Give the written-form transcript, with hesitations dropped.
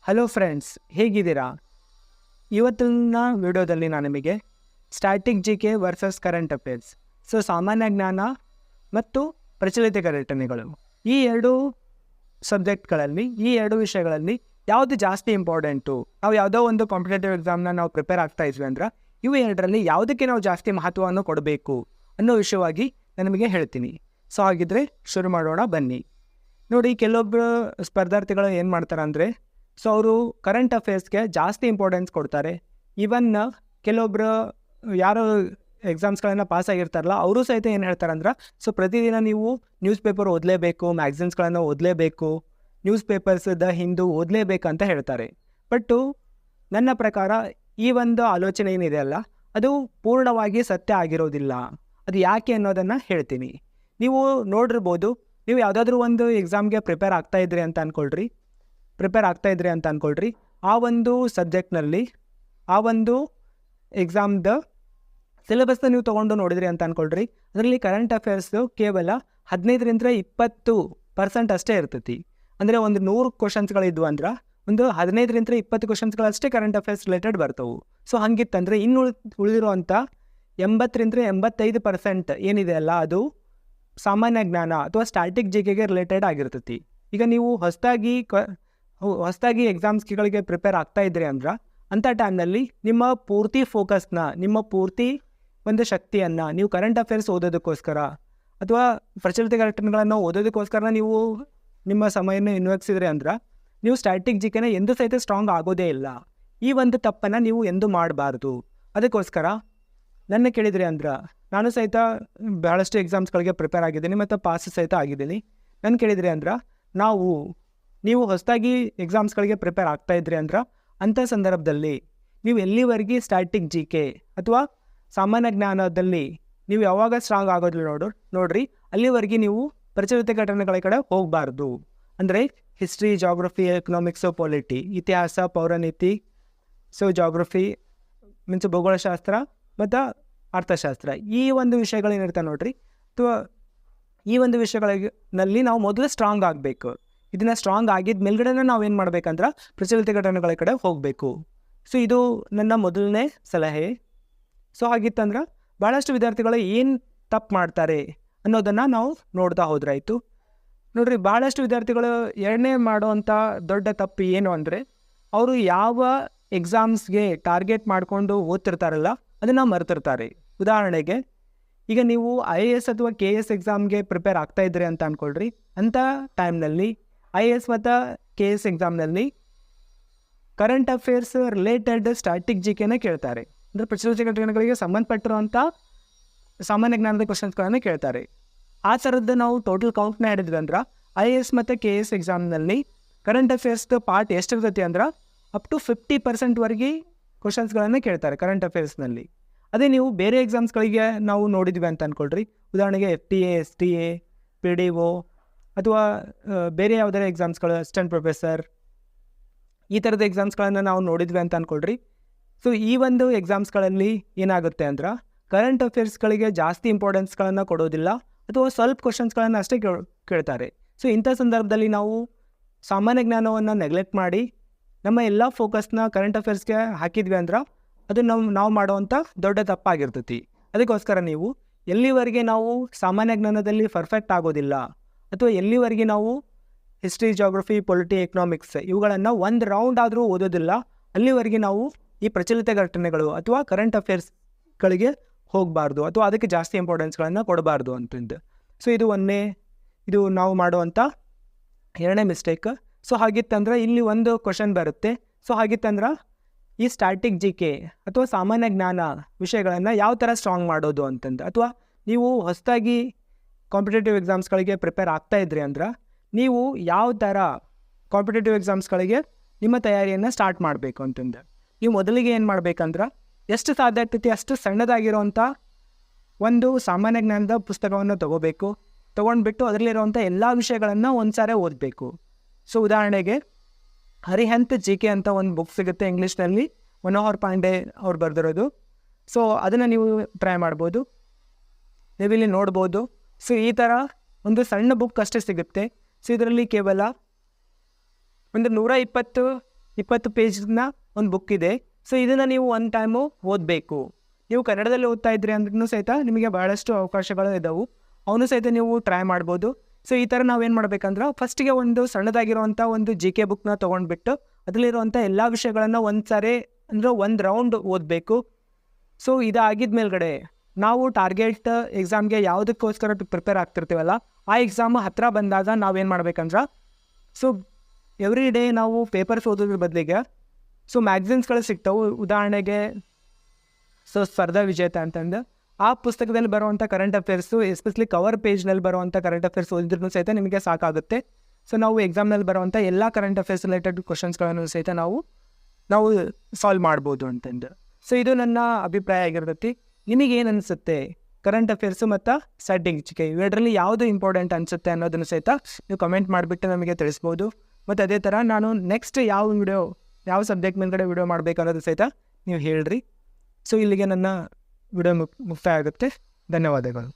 Hello friends, ಹೇಗಿದ್ದೀರಾ? ಇವತ್ತಿನ ವಿಡಿಯೋದಲ್ಲಿ ನಾನು ನಿಮಗೆ static G K versus current affairs, ಸಾಮಾನ್ಯ ಜ್ಞಾನ ಮತ್ತು ಪ್ರಚಲಿತ ಘಟನೆಗಳು, ಈ ಎರಡು ಸಬ್ಜೆಕ್ಟ್ಗಳಲ್ಲಿ, ಈ ಎರಡು ವಿಷಯಗಳಲ್ಲಿ ಯಾವುದು ಜಾಸ್ತಿ ಇಂಪಾರ್ಟೆಂಟು? ನಾವು ಯಾವುದೋ ಒಂದು ಕಾಂಪಿಟೇಟಿವ್ ಎಕ್ಸಾಮ್ನ ನಾವು ಪ್ರಿಪೇರ್ ಆಗ್ತಾ ಇದ್ವಿ ಅಂದ್ರೆ ಇವು ಎರಡರಲ್ಲಿ ಯಾವುದಕ್ಕೆ ನಾವು ಜಾಸ್ತಿ ಮಹತ್ವವನ್ನು ಕೊಡಬೇಕು ಅನ್ನೋ ವಿಷಯವಾಗಿ ನಾನು ನಿಮಗೆ ಹೇಳ್ತೀನಿ. ಹಾಗಿದ್ರೆ ಶುರು ಮಾಡೋಣ ಬನ್ನಿ. ನೋಡಿ, ಕೆಲವೊಬ್ಬರು ಸ್ಪರ್ಧಾರ್ಥಿಗಳು ಏನು ಮಾಡ್ತಾರೆ ಅಂದರೆ ಅವರು ಕರೆಂಟ್ ಅಫೇರ್ಸ್ಗೆ ಜಾಸ್ತಿ ಇಂಪಾರ್ಟೆನ್ಸ್ ಕೊಡ್ತಾರೆ. ಈವನ್ ಕೆಲವೊಬ್ಬರು ಯಾರು ಎಕ್ಸಾಮ್ಸ್ಗಳನ್ನು ಪಾಸ್ ಆಗಿರ್ತಾರಲ್ಲ ಅವರು ಸಹಿತ ಏನು ಹೇಳ್ತಾರೆ ಅಂದ್ರೆ ಪ್ರತಿದಿನ ನೀವು ನ್ಯೂಸ್ ಪೇಪರ್ ಓದಲೇಬೇಕು, ಮ್ಯಾಗ್ಝಿನ್ಸ್ಗಳನ್ನು ಓದಲೇಬೇಕು, ನ್ಯೂಸ್ ಪೇಪರ್ಸ್ ದ ಹಿಂದೂ ಓದಲೇಬೇಕಂತ ಹೇಳ್ತಾರೆ. ಬಟ್ಟು ನನ್ನ ಪ್ರಕಾರ ಈ ಒಂದು ಆಲೋಚನೆ ಏನಿದೆ ಅಲ್ಲ, ಅದು ಪೂರ್ಣವಾಗಿ ಸತ್ಯ ಆಗಿರೋದಿಲ್ಲ. ಅದು ಯಾಕೆ ಅನ್ನೋದನ್ನು ಹೇಳ್ತೀನಿ. ನೀವು ನೋಡಿರ್ಬೋದು, ನೀವು ಯಾವುದಾದ್ರೂ ಒಂದು ಎಕ್ಸಾಮ್ಗೆ ಪ್ರಿಪೇರ್ ಆಗ್ತಾಯಿದ್ರಿ ಅಂತ ಅಂದ್ಕೊಳ್ರಿ. ಆ ಒಂದು ಸಬ್ಜೆಕ್ಟ್ನಲ್ಲಿ, ಆ ಒಂದು ಎಕ್ಸಾಮ್ದ ಸಿಲೆಬಸ್ನ ನೀವು ತೊಗೊಂಡು ನೋಡಿದ್ರಿ ಅಂತ ಅಂದ್ಕೊಳ್ರಿ. ಅದರಲ್ಲಿ ಕರೆಂಟ್ ಅಫೇರ್ಸು ಕೇವಲ 15% ಅಷ್ಟೇ ಇರ್ತೈತಿ. ಅಂದರೆ ಒಂದು 100 ಕ್ವಶನ್ಸ್ಗಳಿದ್ವು ಅಂದ್ರೆ ಒಂದು 15-20 ಕ್ವಶನ್ಸ್ಗಳಷ್ಟೇ ಕರೆಂಟ್ ಅಫೇರ್ಸ್ ರಿಲೇಟೆಡ್ ಬರ್ತವೆ. ಹಂಗಿತ್ತಂದರೆ ಇನ್ನು ಉಳಿದಿರುವಂಥ 80-85% ಏನಿದೆ ಅಲ್ಲ, ಅದು ಸಾಮಾನ್ಯ ಜ್ಞಾನ ಅಥವಾ ಸ್ಟ್ಯಾಟಿಕ್ ಜಿ ಕೆಗೆ ರಿಲೇಟೆಡ್ ಆಗಿರ್ತೈತಿ. ಈಗ ನೀವು ಹೊಸದಾಗಿ ಎಕ್ಸಾಮ್ಸ್ಗಳಿಗೆ ಪ್ರಿಪೇರ್ ಆಗ್ತಾ ಇದ್ರಿ ಅಂದ್ರೆ ಅಂಥ ಟೈಮ್ನಲ್ಲಿ ನಿಮ್ಮ ಪೂರ್ತಿ ಫೋಕಸ್ನ, ನಿಮ್ಮ ಪೂರ್ತಿ ಒಂದು ಶಕ್ತಿಯನ್ನು ನೀವು ಕರೆಂಟ್ ಅಫೇರ್ಸ್ ಓದೋದಕ್ಕೋಸ್ಕರ ಅಥವಾ ಪ್ರಚಲಿತ ಘಟನೆಗಳನ್ನು ಓದೋದಕ್ಕೋಸ್ಕರ ನೀವು ನಿಮ್ಮ ಸಮಯವನ್ನು ಇನ್ವೆಸ್ಟಿದ್ರಿ ಅಂದ್ರೆ ನೀವು ಸ್ಟ್ಯಾಟಿಕ್ ಜಿ ಕೆನ ಎಂದೂ ಸಹಿತ ಸ್ಟ್ರಾಂಗ್ ಆಗೋದೇ ಇಲ್ಲ. ಈ ಒಂದು ತಪ್ಪನ್ನು ನೀವು ಎಂದೂ ಮಾಡಬಾರ್ದು. ಅದಕ್ಕೋಸ್ಕರ ನನ್ನ ಕೇಳಿದ್ರಿ ಅಂದ್ರೆ ನಾನು ಸಹಿತ ಬಹಳಷ್ಟು ಎಕ್ಸಾಮ್ಸ್ಗಳಿಗೆ ಪ್ರಿಪೇರ್ ಆಗಿದ್ದೀನಿ ಮತ್ತು ಪಾಸ್ ಸಹಿತ ಆಗಿದ್ದೀನಿ. ನನ್ನ ಕೇಳಿದ್ರಿ ಅಂದ್ರೆ ನೀವು ಹೊಸದಾಗಿ ಎಕ್ಸಾಮ್ಸ್ಗಳಿಗೆ ಪ್ರಿಪೇರ್ ಆಗ್ತಾಯಿದ್ರಿ ಅಂದ್ರೆ ಅಂಥ ಸಂದರ್ಭದಲ್ಲಿ ನೀವು ಎಲ್ಲಿವರೆಗೆ ಸ್ಟ್ಯಾಟಿಕ್ ಜಿ ಕೆ ಅಥವಾ ಸಾಮಾನ್ಯ ಜ್ಞಾನದಲ್ಲಿ ನೀವು ಯಾವಾಗ ಸ್ಟ್ರಾಂಗ್ ಆಗೋದಿಲ್ಲ ನೋಡ್ರಿ, ಅಲ್ಲಿವರೆಗೆ ನೀವು ಪ್ರಚಲಿತ ಘಟನೆಗಳ ಕಡೆ ಹೋಗಬಾರ್ದು. ಅಂದರೆ ಹಿಸ್ಟ್ರಿ, ಜಾಗ್ರಫಿ, ಎಕನಾಮಿಕ್ಸು, ಪೊಲಿಟಿ, ಇತಿಹಾಸ, ಪೌರನೀತಿ, ಜಾಗ್ರಫಿ ಮೀನ್ಸ್ ಭೂಗೋಳಶಾಸ್ತ್ರ ಮತ್ತು ಅರ್ಥಶಾಸ್ತ್ರ, ಈ ಒಂದು ವಿಷಯಗಳೇನಿರ್ತಾವೆ ನೋಡ್ರಿ, ಅಥವಾ ಈ ಒಂದು ವಿಷಯಗಳಲ್ಲಿ ನಾವು ಮೊದಲು ಸ್ಟ್ರಾಂಗ್ ಆಗಬೇಕು. ಇದನ್ನು ಸ್ಟ್ರಾಂಗ್ ಆಗಿದ್ದ ಮೇಲ್ಗಡೆನೇ ನಾವೇನು ಮಾಡಬೇಕಂದ್ರೆ ಪ್ರಚಲಿತ ಘಟನೆಗಳ ಕಡೆ ಹೋಗಬೇಕು. ಇದು ನನ್ನ ಮೊದಲನೇ ಸಲಹೆ. ಹಾಗಿತ್ತಂದ್ರೆ ಭಾಳಷ್ಟು ವಿದ್ಯಾರ್ಥಿಗಳು ಏನು ತಪ್ಪು ಮಾಡ್ತಾರೆ ಅನ್ನೋದನ್ನು ನಾವು ನೋಡ್ತಾ ಹೋದ್ರಾಯಿತು. ನೋಡಿರಿ, ಭಾಳಷ್ಟು ವಿದ್ಯಾರ್ಥಿಗಳು ಎರಡನೇ ಮಾಡೋವಂಥ ದೊಡ್ಡ ತಪ್ಪು ಏನು ಅಂದರೆ ಅವರು ಯಾವ ಎಕ್ಸಾಮ್ಸ್ಗೆ ಟಾರ್ಗೆಟ್ ಮಾಡಿಕೊಂಡು ಓದ್ತಿರ್ತಾರಲ್ಲ ಅದನ್ನು ಮರೆತಿರ್ತಾರೆ. ಉದಾಹರಣೆಗೆ, ಈಗ ನೀವು IAS ಅಥವಾ KS ಎಕ್ಸಾಮ್ಗೆ ಪ್ರಿಪೇರ್ ಆಗ್ತಾಯಿದ್ರಿ ಅಂತ ಅಂದ್ಕೊಳ್ರಿ. ಅಂಥ ಟೈಮ್ನಲ್ಲಿ IAS ಮತ್ತು KS ಎಕ್ಸಾಮ್ನಲ್ಲಿ ಕರೆಂಟ್ ಅಫೇರ್ಸ್ ರಿಲೇಟೆಡ್ ಸ್ಟ್ಯಾಟಿಕ್ ಜಿ ಕೆನೇ ಕೇಳ್ತಾರೆ. ಅಂದರೆ ಪ್ರಚಲಿತ ಘಟನೆಗಳಿಗೆ ಸಂಬಂಧಪಟ್ಟಿರುವಂಥ ಸಾಮಾನ್ಯ ಜ್ಞಾನದ ಕ್ವಶನ್ಸ್ಗಳನ್ನು ಕೇಳ್ತಾರೆ. ಆ ಥರದ್ದು ನಾವು ಟೋಟಲ್ ಕೌಂಟ್ನ ಹಿಡಿದ್ವಿ ಅಂದ್ರೆ IAS ಮತ್ತು KS ಎಕ್ಸಾಮ್ನಲ್ಲಿ ಕರೆಂಟ್ ಅಫೇರ್ಸ್ದು ಪಾರ್ಟ್ ಎಷ್ಟಿರ್ತೈತಿ ಅಂದ್ರೆ ಅಪ್ ಟು 50% ಕ್ವಶನ್ಸ್ಗಳನ್ನು ಕೇಳ್ತಾರೆ ಕರೆಂಟ್ ಅಫೇರ್ಸ್ನಲ್ಲಿ. ಅದೇ ನೀವು ಬೇರೆ ಎಕ್ಸಾಮ್ಸ್ಗಳಿಗೆ ನಾವು ನೋಡಿದ್ವಿ ಅಂತ ಅಂದ್ಕೊಳ್ರಿ. ಉದಾಹರಣೆಗೆ FTA, STA, PDO ಅಥವಾ ಬೇರೆ ಯಾವುದಾದ್ರು ಎಕ್ಸಾಮ್ಸ್ಗಳು, ಅಸಿಸ್ಟೆಂಟ್ ಪ್ರೊಫೆಸರ್, ಈ ಥರದ ಎಕ್ಸಾಮ್ಸ್ಗಳನ್ನು ನಾವು ನೋಡಿದ್ವಿ ಅಂತ ಅಂದ್ಕೊಳ್ರಿ. ಈ ಒಂದು ಎಕ್ಸಾಮ್ಸ್ಗಳಲ್ಲಿ ಏನಾಗುತ್ತೆ ಅಂದ್ರೆ ಕರೆಂಟ್ ಅಫೇರ್ಸ್ಗಳಿಗೆ ಜಾಸ್ತಿ ಇಂಪಾರ್ಟೆನ್ಸ್ಗಳನ್ನು ಕೊಡೋದಿಲ್ಲ ಅಥವಾ ಸ್ವಲ್ಪ ಕ್ವಶನ್ಸ್ಗಳನ್ನು ಅಷ್ಟೇ ಕೇಳ್ತಾರೆ. ಇಂಥ ಸಂದರ್ಭದಲ್ಲಿ ನಾವು ಸಾಮಾನ್ಯ ಜ್ಞಾನವನ್ನು ನೆಗ್ಲೆಕ್ಟ್ ಮಾಡಿ ನಮ್ಮ ಎಲ್ಲ ಫೋಕಸ್ನ ಕರೆಂಟ್ ಅಫೇರ್ಸ್ಗೆ ಹಾಕಿದ್ವಿ ಅಂದ್ರೆ ಅದು ನಾವು ಮಾಡುವಂಥ ದೊಡ್ಡ ತಪ್ಪಾಗಿರ್ತೈತಿ. ಅದಕ್ಕೋಸ್ಕರ ನೀವು ಎಲ್ಲಿವರೆಗೆ ನಾವು ಸಾಮಾನ್ಯ ಜ್ಞಾನದಲ್ಲಿ ಪರ್ಫೆಕ್ಟ್ ಆಗೋದಿಲ್ಲ ಅಥವಾ ಎಲ್ಲಿವರೆಗೆ ನಾವು ಹಿಸ್ಟ್ರಿ, ಜಾಗ್ರಫಿ, ಪೊಲಿಟಿ, ಎಕನಾಮಿಕ್ಸ್ ಇವುಗಳನ್ನು ಒಂದು ರೌಂಡ್ ಆದರೂ ಓದೋದಿಲ್ಲ, ಅಲ್ಲಿವರೆಗೆ ನಾವು ಈ ಪ್ರಚಲಿತ ಘಟನೆಗಳು ಅಥವಾ ಕರೆಂಟ್ ಅಫೇರ್ಸ್ಗಳಿಗೆ ಹೋಗಬಾರ್ದು ಅಥವಾ ಅದಕ್ಕೆ ಜಾಸ್ತಿ ಇಂಪಾರ್ಟೆನ್ಸ್ಗಳನ್ನು ಕೊಡಬಾರ್ದು ಅಂತಂದು. ಇದು ನಾವು ಮಾಡುವಂಥ ಎರಡನೇ ಮಿಸ್ಟೇಕ್. ಹಾಗಿತ್ತಂದ್ರೆ ಇಲ್ಲಿ ಒಂದು ಕ್ವಶನ್ ಬರುತ್ತೆ. ಹಾಗಿತ್ತಂದ್ರೆ ಈ ಸ್ಟ್ಯಾಟಿಕ್ ಜಿ ಕೆ ಅಥವಾ ಸಾಮಾನ್ಯ ಜ್ಞಾನ ವಿಷಯಗಳನ್ನು ಯಾವ ಥರ ಸ್ಟ್ರಾಂಗ್ ಮಾಡೋದು ಅಂತಂದು, ಅಥವಾ ನೀವು ಹೊಸದಾಗಿ ಕಾಂಪಿಟೇಟಿವ್ ಎಕ್ಸಾಮ್ಸ್ಗಳಿಗೆ ಪ್ರಿಪೇರ್ ಆಗ್ತಾಯಿದ್ರಿ ಅಂದ್ರೆ ನೀವು ಯಾವ ಥರ ಕಾಂಪಿಟೇಟಿವ್ ಎಕ್ಸಾಮ್ಸ್ಗಳಿಗೆ ನಿಮ್ಮ ತಯಾರಿಯನ್ನು ಸ್ಟಾರ್ಟ್ ಮಾಡಬೇಕು ಅಂತಂದು ನೀವು ಮೊದಲಿಗೆ ಏನು ಮಾಡಬೇಕಂದ್ರೆ ಎಷ್ಟು ಸಾಧ್ಯ ಆಗ್ತೈತಿ ಅಷ್ಟು ಸಣ್ಣದಾಗಿರೋವಂಥ ಒಂದು ಸಾಮಾನ್ಯ ಜ್ಞಾನದ ಪುಸ್ತಕವನ್ನು ತೊಗೊಂಡ್ಬಿಟ್ಟು ಅದರಲ್ಲಿರುವಂಥ ಎಲ್ಲ ವಿಷಯಗಳನ್ನು ಒಂದು ಸಾರಿ ಓದಬೇಕು. ಉದಾಹರಣೆಗೆ ಹರಿಹಂತ್ ಜಿ ಕೆ ಅಂತ ಒಂದು ಬುಕ್ ಸಿಗುತ್ತೆ ಇಂಗ್ಲೀಷ್ನಲ್ಲಿ, ಮನೋಹರ್ ಪಾಂಡೆ ಅವ್ರು ಬರೆದಿರೋದು. ಅದನ್ನು ನೀವು ಟ್ರೈ ಮಾಡ್ಬೋದು, ನೀವು ಇಲ್ಲಿ ನೋಡ್ಬೋದು. ಈ ಥರ ಒಂದು ಸಣ್ಣ ಬುಕ್ ಅಷ್ಟೇ ಸಿಗುತ್ತೆ. ಇದರಲ್ಲಿ ಕೇವಲ ಒಂದು 120 20 ಪೇಜ್ನ ಒಂದು ಬುಕ್ ಇದೆ. ಸೊ ಇದನ್ನು ನೀವು ಒಂದು ಟೈಮು ಓದಬೇಕು. ನೀವು ಕನ್ನಡದಲ್ಲಿ ಓದ್ತಾ ಇದ್ರಿ ಅಂದ್ರೂ ಸಹಿತ ನಿಮಗೆ ಭಾಳಷ್ಟು ಅವಕಾಶಗಳು ಇದ್ದಾವೆ, ಅವನು ಸಹಿತ ನೀವು ಟ್ರೈ ಮಾಡ್ಬೋದು. ಸೊ ಈ ಥರ ನಾವೇನು ಮಾಡ್ಬೇಕಂದ್ರೆ ಫಸ್ಟಿಗೆ ಒಂದು ಸಣ್ಣದಾಗಿರುವಂಥ ಒಂದು GK ಬುಕ್ನ ತೊಗೊಂಡ್ಬಿಟ್ಟು ಅದರಲ್ಲಿರುವಂಥ ಎಲ್ಲ ವಿಷಯಗಳನ್ನು ಒಂದು ಸಾರಿ ಅಂದರೆ ಒಂದು ರೌಂಡ್ ಓದಬೇಕು. ಸೊ ಇದಾಗಿದ್ದ ಮೇಲ್ಗಡೆ ನಾವು ಟಾರ್ಗೆಟ್ ಎಕ್ಸಾಮ್ಗೆ ಯಾವುದಕ್ಕೋಸ್ಕರ ಪ್ರಿಪೇರ್ ಆಗ್ತಿರ್ತೀವಲ್ಲ, ಆ ಎಕ್ಸಾಮ್ ಹತ್ತಿರ ಬಂದಾಗ ನಾವೇನು ಮಾಡ್ಬೇಕಂದ್ರೆ ಸೊ ಎವ್ರಿ ಡೇ ನಾವು ಪೇಪರ್ಸ್ ಓದೋದ್ರ ಬದಲಿಗೆ ಸೊ ಮ್ಯಾಗ್ಝಿನ್ಸ್ಗಳು ಸಿಗ್ತಾವೆ. ಉದಾಹರಣೆಗೆ ಸೊ ಸ್ಪರ್ಧಾ ವಿಜೇತ ಅಂತಂದು ಆ ಪುಸ್ತಕದಲ್ಲಿ ಬರುವಂಥ ಕರೆಂಟ್ ಅಫೇರ್ಸು, ಎಸ್ಪೆಷಲಿ ಕವರ್ ಪೇಜ್ನಲ್ಲಿ ಬರುವಂಥ ಕರೆಂಟ್ ಅಫೇರ್ಸ್ ಓದಿದ್ರೂ ಸಹಿತ ನಿಮಗೆ ಸಾಕಾಗುತ್ತೆ. ಸೊ ನಾವು ಎಕ್ಸಾಮ್ನಲ್ಲಿ ಬರುವಂಥ ಎಲ್ಲ ಕರೆಂಟ್ ಅಫೇರ್ಸ್ ರಿಲೇಟೆಡ್ ಕ್ವಶನ್ಸ್ಗಳನ್ನು ಸಹಿತ ನಾವು ಸಾಲ್ವ್ ಮಾಡ್ಬೋದು ಅಂತಂದು. ಸೊ ಇದು ನನ್ನ ಅಭಿಪ್ರಾಯ ಆಗಿರ್ತೈತಿ. ನಿಮಗೇನು ಅನಿಸುತ್ತೆ ಕರೆಂಟ್ ಅಫೇರ್ಸು ಮತ್ತು ಸ್ಟ್ಯಾಟಿಸ್ಟಿಕ್ಸ್ ಇವೆರಡರಲ್ಲಿ ಯಾವುದು ಇಂಪಾರ್ಟೆಂಟ್ ಅನಿಸುತ್ತೆ ಅನ್ನೋದನ್ನು ಸಹಿತ ನೀವು ಕಮೆಂಟ್ ಮಾಡಿಬಿಟ್ಟು ನಮಗೆ ತಿಳಿಸ್ಬೋದು. ಮತ್ತು ಅದೇ ಥರ ನಾನು ನೆಕ್ಸ್ಟ್ ಯಾವ ಸಬ್ಜೆಕ್ಟ್ ಮೇಲ್ಗಡೆ ವಿಡಿಯೋ ಮಾಡಬೇಕು ಅನ್ನೋದು ಸಹಿತ ನೀವು ಹೇಳ್ರಿ. ಸೊ ಇಲ್ಲಿಗೆ ನನ್ನ ವಿಡಿಯೋ ಮುಕ್ತಾಯ ಆಗುತ್ತೆ. ಧನ್ಯವಾದಗಳು.